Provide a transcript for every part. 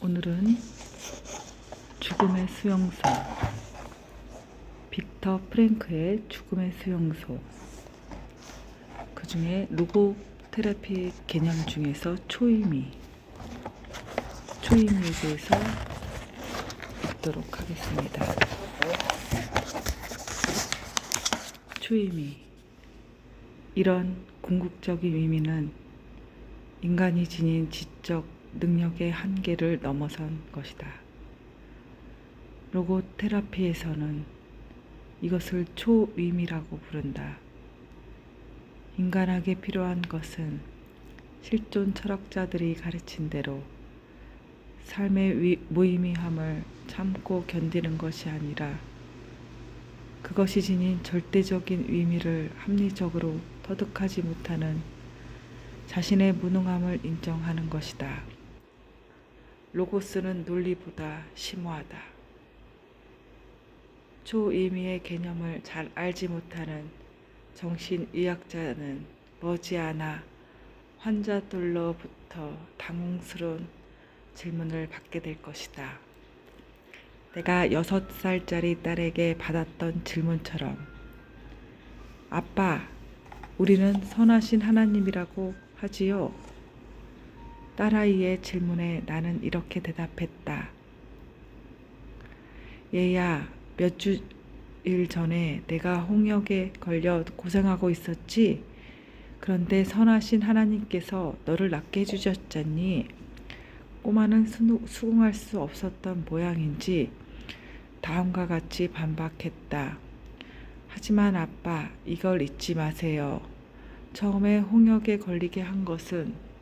오늘은 죽음의 수용소, 빅터 프랭크의 죽음의 수용소, 그 중에 로고 테라피 개념 중에서 초의미에 대해서 읽도록 하겠습니다. 초의미. 이런 궁극적인 의미는 인간이 지닌 지적 능력의 한계를 넘어선 것이다. 로고 테라피에서는 이것을 초의미라고 부른다. 인간에게 필요한 것은 실존 철학자들이 가르친 대로 삶의 무의미함을 참고 견디는 것이 아니라 그것이 지닌 절대적인 의미를 합리적으로 터득하지 못하는 자신의 무능함을 인정하는 것이다. 로고스는 논리보다 심오하다. 초의미의 개념을 잘 알지 못하는 정신의학자는 머지않아 환자들로부터 당혹스러운 질문을 받게 될 것이다. 내가 6살짜리 딸에게 받았던 질문처럼, 아빠, 우리는 선하신 하나님이라고 하지요? 딸아이의 질문에 나는 이렇게 대답했다. 얘야, 몇 주일 전에 내가 홍역에 걸려 고생하고 있었지? 그런데 선하신 하나님께서 너를 낫게 해주셨잖니? 꼬마는 수긍할 수 없었던 모양인지 다음과 같이 반박했다. 하지만 아빠, 이걸 잊지 마세요. 처음에 홍역에 걸리게 한 것은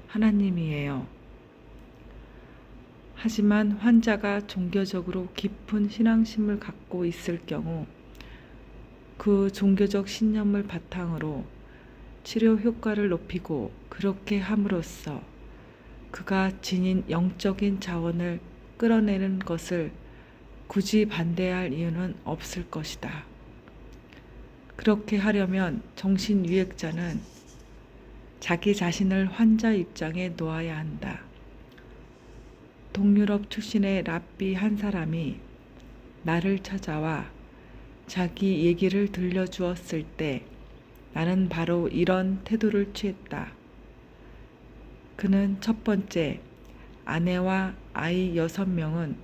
하나님이에요. 하지만 환자가 종교적으로 깊은 신앙심을 갖고 있을 경우 그 종교적 신념을 바탕으로 치료 효과를 높이고 그렇게 함으로써 그가 지닌 영적인 자원을 끌어내는 것을 굳이 반대할 이유는 없을 것이다. 그렇게 하려면 정신의학자는 자기 자신을 환자 입장에 놓아야 한다. 동유럽 출신의 랍비 한 사람이 나를 찾아와 자기 얘기를 들려주었을 때 나는 바로 이런 태도를 취했다. 그는 첫 번째, 아내와 아이 6명은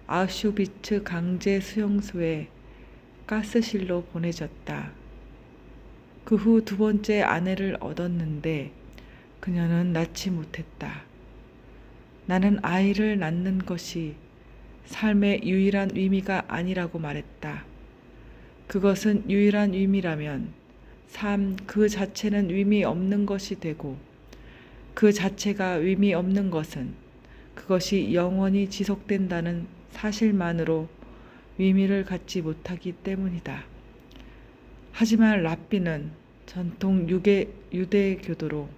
아우슈비츠 강제 수용소에 가스실로 보내졌다. 그 후 두 번째 아내를 얻었는데 그녀는 낳지 못했다. 나는 아이를 낳는 것이 삶의 유일한 의미가 아니라고 말했다. 그것은 유일한 의미라면 삶 그 자체는 의미 없는 것이 되고 그 자체가 의미 없는 것은 그것이 영원히 지속된다는 사실만으로 의미를 갖지 못하기 때문이다. 하지만 랍비는 전통 유대교도로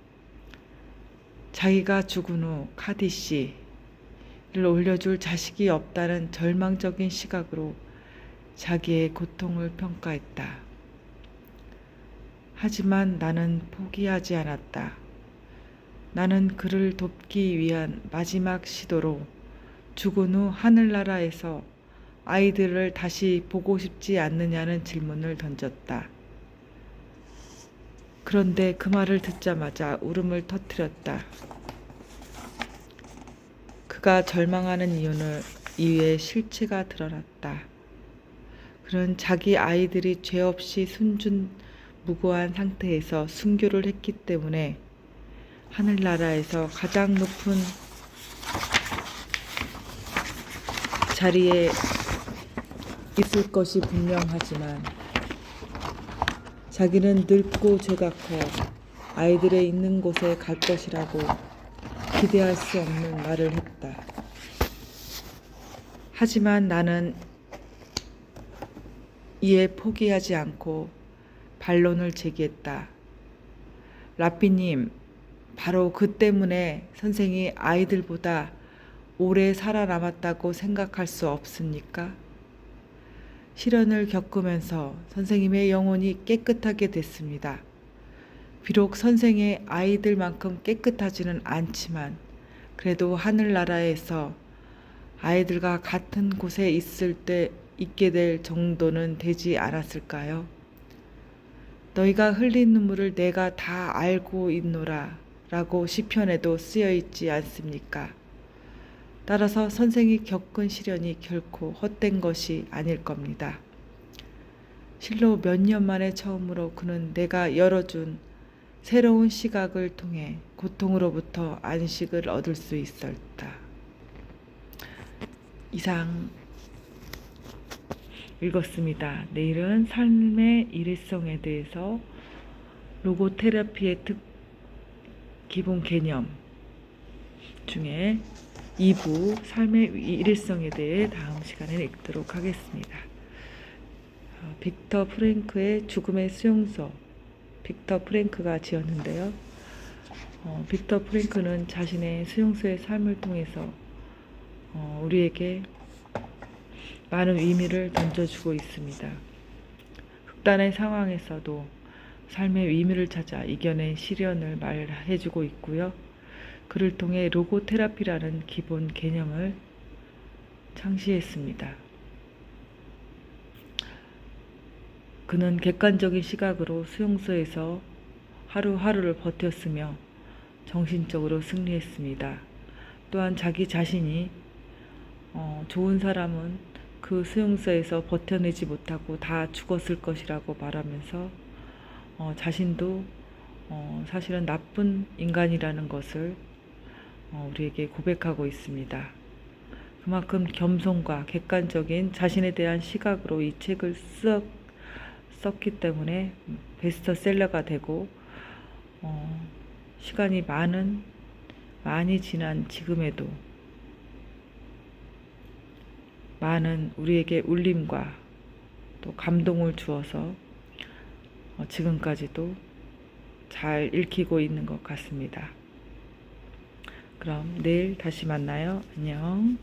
자기가 죽은 후 카디시를 올려줄 자식이 없다는 절망적인 시각으로 자기의 고통을 평가했다. 하지만 나는 포기하지 않았다. 나는 그를 돕기 위한 마지막 시도로 죽은 후 하늘나라에서 아이들을 다시 보고 싶지 않느냐는 질문을 던졌다. 그런데 그 말을 듣자마자 울음을 터뜨렸다. 그가 절망하는 이유의 실체가 드러났다. 그는 자기 아이들이 죄 없이 순준무구한 상태에서 순교를 했기 때문에 하늘나라에서 가장 높은 자리에 있을 것이 분명하지만 자기는 늙고 죄가 커 아이들의 있는 곳에 갈 것이라고 기대할 수 없는 말을 했다. 하지만 나는 이에 포기하지 않고 반론을 제기했다. 랍비님, 바로 그 때문에 선생이 아이들보다 오래 살아남았다고 생각할 수 없습니까? 시련을 겪으면서 선생님의 영혼이 깨끗하게 됐습니다. 비록 선생의 아이들만큼 깨끗하지는 않지만 그래도 하늘나라에서 아이들과 같은 곳에 있게 될 정도는 되지 않았을까요? 너희가 흘린 눈물을 내가 다 알고 있노라 라고 시편에도 쓰여 있지 않습니까? 따라서 선생이 겪은 시련이 결코 헛된 것이 아닐 겁니다. 실로 몇 년 만에 처음으로 그는 내가 열어준 새로운 시각을 통해 고통으로부터 안식을 얻을 수 있었다. 이상 읽었습니다. 내일은 삶의 일회성에 대해서 로고테라피의 기본 개념 중에 2부 삶의 일회성에 대해 다음 시간에 읽도록 하겠습니다. 빅터 프랭크의 죽음의 수용소, 빅터 프랭크가 지었는데요. 빅터 프랭크는 자신의 수용소의 삶을 통해서 우리에게 많은 의미를 던져주고 있습니다. 극단의 상황에서도 삶의 의미를 찾아 이겨낸 시련을 말해주고 있고요. 그를 통해 로고테라피라는 기본 개념을 창시했습니다. 그는 객관적인 시각으로 수용소에서 하루하루를 버텼으며 정신적으로 승리했습니다. 또한 자기 자신이 좋은 사람은 그 수용소에서 버텨내지 못하고 다 죽었을 것이라고 말하면서 자신도 사실은 나쁜 인간이라는 것을 우리에게 고백하고 있습니다. 그만큼 겸손과 객관적인 자신에 대한 시각으로 이 책을 썼기 때문에 베스트셀러가 되고 시간이 많이 지난 지금에도 많은 우리에게 울림과 또 감동을 주어서 지금까지도 잘 읽히고 있는 것 같습니다. 그럼 내일 다시 만나요. 안녕.